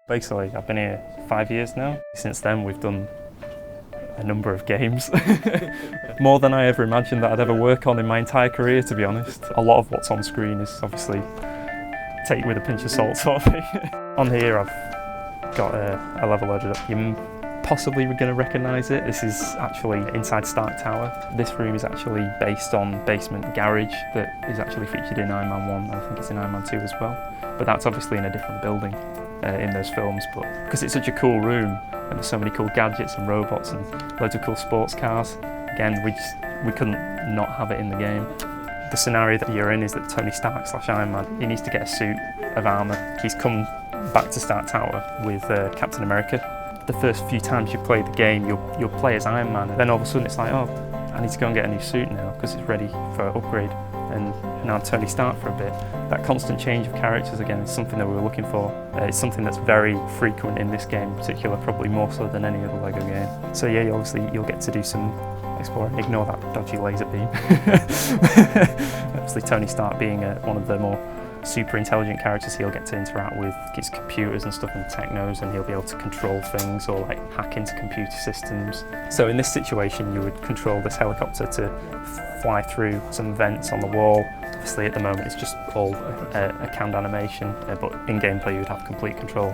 Basically, I've been here 5 years now. Since then, we've done a number of games. More than I ever imagined that I'd ever work on in my entire career, to be honest. A lot of what's on screen is obviously take it with a pinch of salt sort of thing. On here, I've got a level loaded up. You're possibly going to recognise it. This is actually inside Stark Tower. This room is actually based on Basement Garage that is actually featured in Iron Man 1, and I think it's in Iron Man 2 as well. But that's obviously in a different building in those films, but because it's such a cool room and there's so many cool gadgets and robots and loads of cool sports cars, again, we couldn't not have it in the game. The scenario that you're in is that Tony Stark / Iron Man, he needs to get a suit of armour. He's come back to Stark Tower with Captain America. The first few times you play the game, you'll play as Iron Man, and then all of a sudden it's like, oh, I need to go and get a new suit now because it's ready for upgrade, and now I'm Tony Stark for a bit. That constant change of characters, again, is something that we were looking for. It's something that's very frequent in this game in particular, probably more so than any other LEGO game. So yeah, obviously you'll get to do some exploring. Ignore that dodgy laser beam. Obviously Tony Stark being one of the more super intelligent characters, he'll get to interact with his computers and stuff and technos, and he'll be able to control things or like hack into computer systems. So in this situation you would control this helicopter to fly through some vents on the wall. Obviously at the moment it's just all a canned animation, but in gameplay you would have complete control.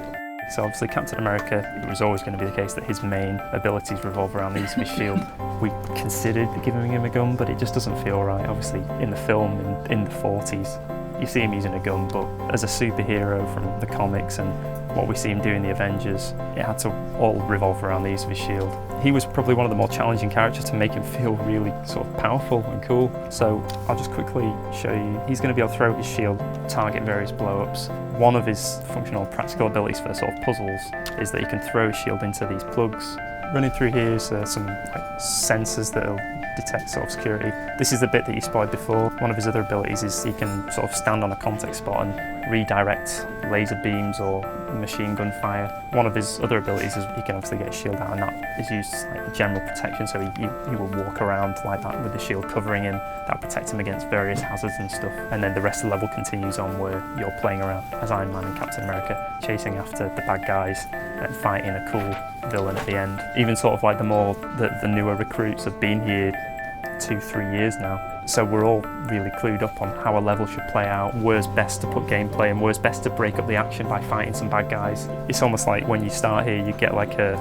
So obviously Captain America, it was always going to be the case that his main abilities revolve around the use of his shield. We considered giving him a gun, but it just doesn't feel right. Obviously in the film in the 40s, you see him using a gun, but as a superhero from the comics and what we see him do in the Avengers, it had to all revolve around the use of his shield. He was probably one of the more challenging characters to make him feel really sort of powerful and cool. So I'll just quickly show you. He's going to be able to throw his shield, target various blow-ups. One of his functional practical abilities for sort of puzzles is that he can throw his shield into these plugs. Running through here is some sensors that'll detect sort of security. This is the bit that you spotted before. One of his other abilities is he can sort of stand on a contact spot and redirect laser beams or machine gun fire. One of his other abilities is he can obviously get his shield out, and that is used as like general protection, so he will walk around like that with the shield covering him. That protects him against various hazards and stuff. And then the rest of the level continues on where you're playing around as Iron Man and Captain America, chasing after the bad guys and fighting a cool villain at the end. Even sort of like the newer recruits have been here 2-3 years now, so we're all really clued up on how a level should play out, where's best to put gameplay and where's best to break up the action by fighting some bad guys. It's almost like when you start here you get like a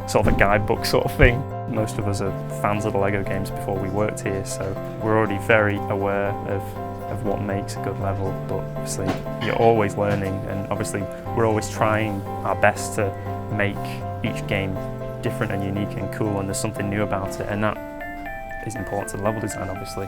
sort of a guidebook sort of thing. Most of us are fans of the LEGO games before we worked here, so we're already very aware of what makes a good level, but obviously you're always learning, and obviously we're always trying our best to make each game different and unique and cool, and there's something new about it, and that is important to the level design, obviously.